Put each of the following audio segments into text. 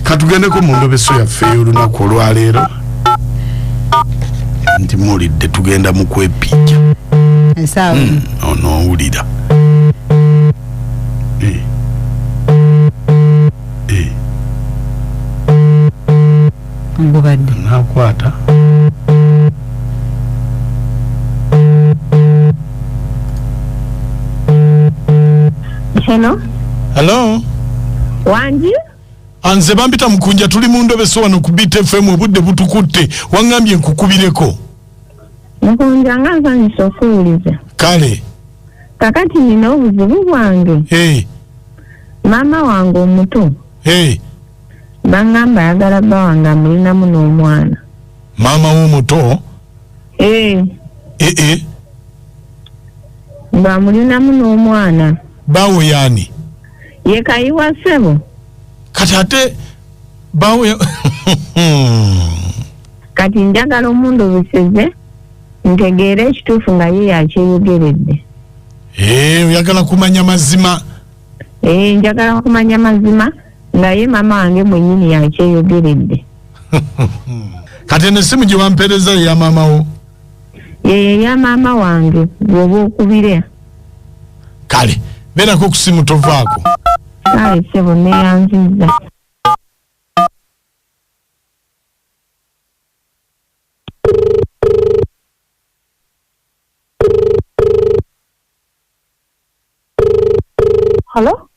katugende ko mu Ndobeso yaffe olunaku olwaleero nti mulidde tugenda mu kwepijja Sawa. Ono owulira. Ngubadde. Nakwata. Hello. Hello. Wange? Anze bampita mukunja tuli mu Ndobeso wano ku BTFM obudde butukutte wangambye nkukubireko. Mukunja nganza okuwuliza. Kale. Kakati nina obuzibu bwange. Maama wange omuto. Bangamba ayagala bba wange amulinamu n'omwana. Maama w'omuto? Bamulinamu n'omwana. Bawo yani? Ye Kayiwa ssebo. Kati ate bawo kati njagala omundobeseze ntegeere ekituufu nga ye yakyeyogeredde. Oyagala kumanya mazima? Njagala kumanya mazima nga ye maama wange mwennyini yakyeyogeredde. Kati n'essimu gye wampeereza ya maama wo? Ya maama wange bw'oba okubira. Kale beerako ku simu tovaako. Kale ssebo neyanziza. Hello?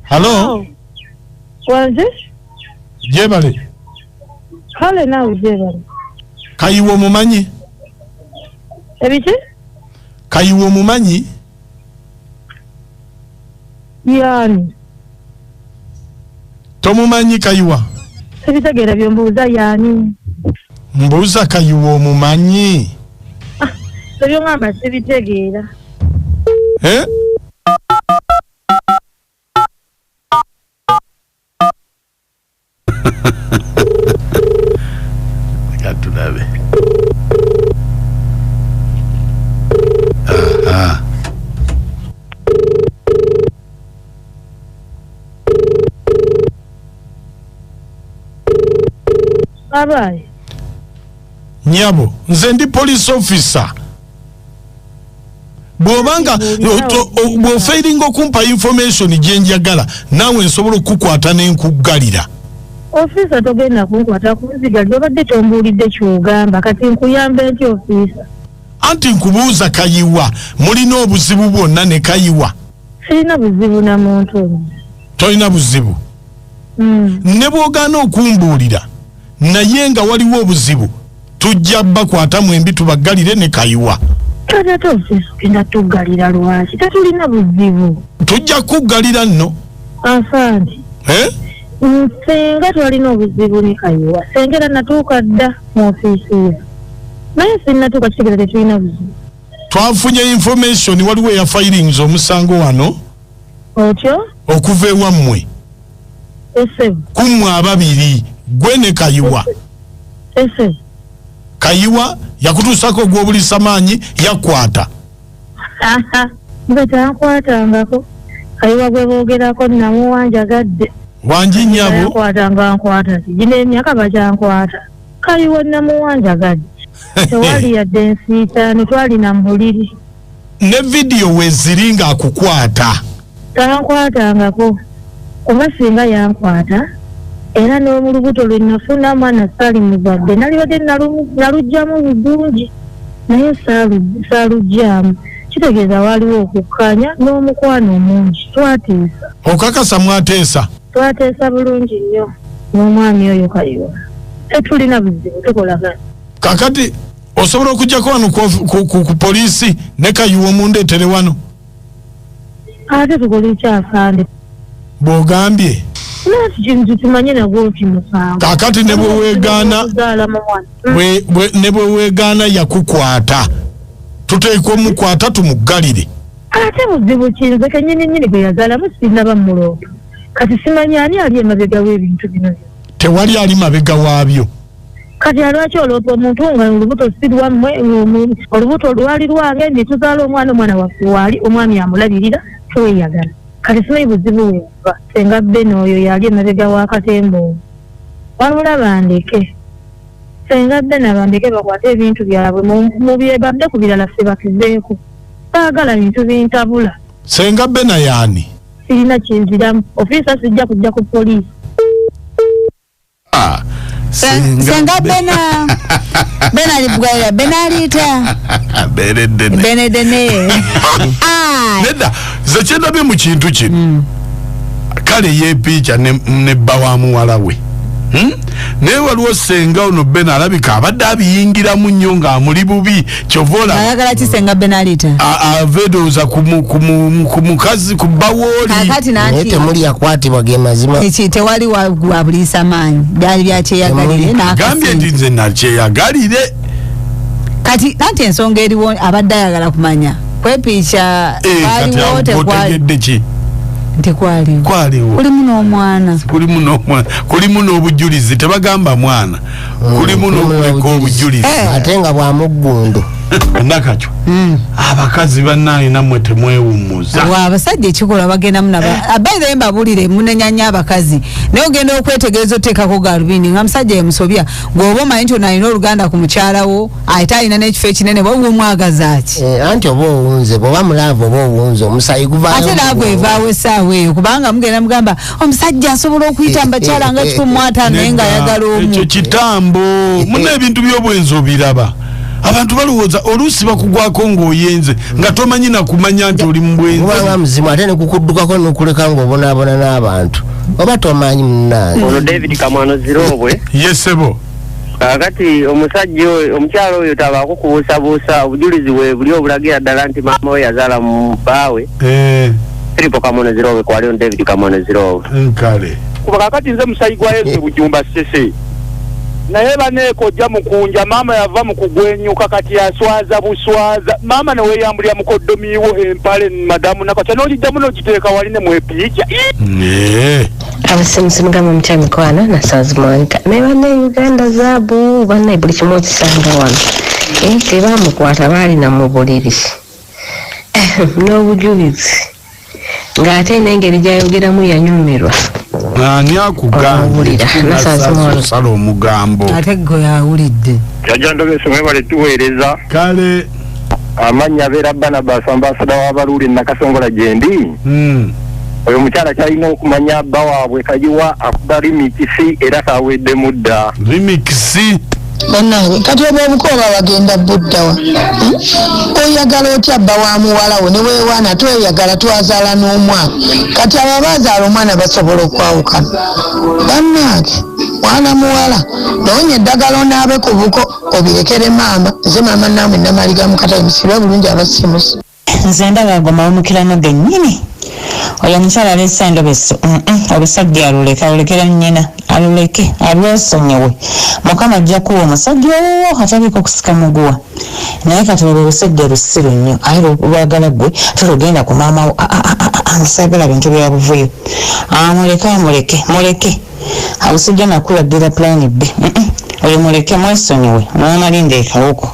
Hello? Wange? Jebale. Kale nawe jebale. Kayiwa mumanyi? Ebiki? Kayiwa mumanyi? Yani. Tomumanyi Kayiwa? Sibitegeera byombuuza yani. Mbuuza Kayiwa omumanyi? Ebyo ngamba sibitegeera. Tulabe. Abaye. Nyabo, nze ndi police officer. Bw'obanga bw'ofairinga okumpa information gye njagala naawe nsobola okukwata n'enkuggalira. Officer togenda kunkwata kunzigalira obadde tombuulidde ky'ogamba kati nkuyambe ntya officer? Anti nkubuuza Kayiwa mulina obuzibu bwonna ne Kayiwa? Sirina buzibu na muntu. Tolina buzibu? Ne bw'ogaana okumbuulira naye nga waliwo obuzibu tujja bakwatamu embi tubaggalire ne Kayiwa. Kati ate officer genda tuggalira lwaki? Tetulina buzibu. Tujja kuggalira nno. Afandi. Senga twalina obuzibu ne Kayiwa. Sengera natuuka dda mu ofiisi ye. Naye sinnatuuka kitegera tetulina buzibu. Twafunye information waliwo ya filings omusango wano. Otyo? Okuva ewammwe. Esebo. Kummwe ababiri gwe ne Kayiwa. Esebo. Kayiwa yakutuusako gw'obulisa maanyi yakwata. Nga tankwatangako. Kayiwa gwe boogerako namuwanjagadde. Wange nnyabo. Yakwatanga nkwata. Gino emyaka bakyankwata. Kayiwa namuwanjagadde. Tewali yadde ensiitaani twalina mu buliri. Ne vidiyo weeziri ng'akukwata. Tankwatangako. Kuba singa yankwata era n'omulubuto lwe nafuna mwana sali muzadde nalibadde nalugjamu bulungi naye saalugjamu kitegeeza waaliwo okukkanya n'omukwano omungi twateesa. Okakasa mwateesa? Twateesa bulungi nnyo n'omwami oyo Kayiwa. Tetulina buzibu tukolagana. Kakati osobola okujjako wano ku poliisi ne Kayiwa omundeetere wano? Ate tukola ekyafande. Bw'ogambye? Nasi kintu kimanye nagwo kimusango. Kakati ne bwe weegaana yakukwata tuteekwa mukwata tumuggalire. Ate buzibu kinze kennyini gwe yazaalamu sinaba mulooto. Kati simanyi ani ali emabega w'ebintu bino. Tewali ali mabega waabyo. Kati alwaki oloopa omuntu nga olubuto si lwammwe olubuto lwali lwange ne tuzaala omwana waffe waali omwami amulabirira tweyagala. kati simanyi buzibu weeva senga Beno oyo yali emabega w'akatembo wabula bandeke senga Beno bandeke bakwate ebintu byabwe mu byebadde ku birala ffe bakizeeko baagala bintu bintabula senga Beno yaani sirina kinziramu ofiisa sijja kujja ku poliisi senga Beno alibwera Beno alita benedene nedda ze kyendabye mu kintu kino kale yepiica ne bba wa muwala we naye waliwo senga ono Beno alabika abadde abiyingiramu nnyo ng'amuli bubi kyovola ayagala ki senga Beno alita avedooza ku mukazi ku bbawooli kakati naye temuli yakwatibwa ge mazima eki tewali wabuliisa maanyi byali byakyeyagalire gambye nti nze nakyeyagalire kati nanti ensonga eriwo abadde ayagala kumanya kwepiica waliwo tekwali ki tekwaliwo kulimu n'omwana kulimu n'obujulizi tebagamba mwana kulimu n'okuleka obujulizi ate nga bwamuggundu nakakyo abakazi bannaye nammwe temwewummuza abasajja ekikola bagendamu abaire mbabulire munenyanya abakazi naye ogenda okwetegereza oteekako galubindi nga musajja yemusobya ng'oba omanyi nti onalina oluganda ku mukyalawo ate alina n'ekifo ekinene bwe omwagaza ki anti oba owunze bwoba mulaavu oba owunze omusayi guvaayo ate laavu evaawo essaawa eyo kubanga mugenda mugamba omusajja asobola okuyita mubakyala nga 15 naye ng'ayagala omu ekyo kitambo muna ebintu by'obwenzi obiraba abantu balowooza oluusi bakugwako ng'oyenze nga tomanyi nakumanya nti oli mu bwenzi kubanga muzimu ate ne kukuddukako n'okuleka ng'obonaabona n'abantu oba tomanyi munnange ono David Kamwano Zirobwe yesebo kakati omusajja oyo omukyalo oyo tabaako kubuusabuusa obujulizi bwe buli obulagira ddala nti maama we yazaala mu bbaawe Filipo Kamwano Zirobwe kwali ono David Kamwano Zirobwe nkale kuba kakati nze musayi gwa Yesu Bujumba Sese naye baneeko ojja mukunja maama yava mu kugwenyuka kati aswaza buswaza maama ne weeyambulira mukoddomiiwo empale madamu nakatya n'ogijjamu n'ogiteeka wali ne mwepiica abasemusi mugamba mutya mikwano nasanzimanta naye bannaye Uganda zaabu bannaye buli kimu okisanga wano tebamukwata baalina mu buliri n'obujulizi ng'ate n'engeri gyayogeramu yanyumirwa ani akugambira nasala omugambo ate gwe yawulidde jjajja Endobeso mwebale tuweereza kale amannya abeera Barnabas ambasada w'abaluuli nakasongola gyendi oyo mukyala kyalina okumanya bba waabwe kayiwa akuba rimikisi era kawedde mudda rimikisi bannange kati oba obukooba bagenda buddawa oyagala otya bba wa muwala wo ne weewaana tweyagala twazaala n'omwana kati abo baazaala omwana basobola okwawukana bannange mwana muwala noonya eddagala onaabe ku buko obirekere maama nze maama naamwe namaliga mukatayi musirwe bulungi abasimusi nze ndaba agomawumukirano gennyini oyo mukyala alessa Endobeso obusajja alulekera nnyina aluleke alwesonyewe mukama ajja kuwa omusajja owo atabiiko kusika muguwa naye kati olwo olusajja lusiru nnyo aye lwagala gwe tulugenda ku maama wo amusagala bintu bya buvuyo muleke abusajja nakuladdira pulani B oyo muleke mwesonyewe mwamalinda ekawuko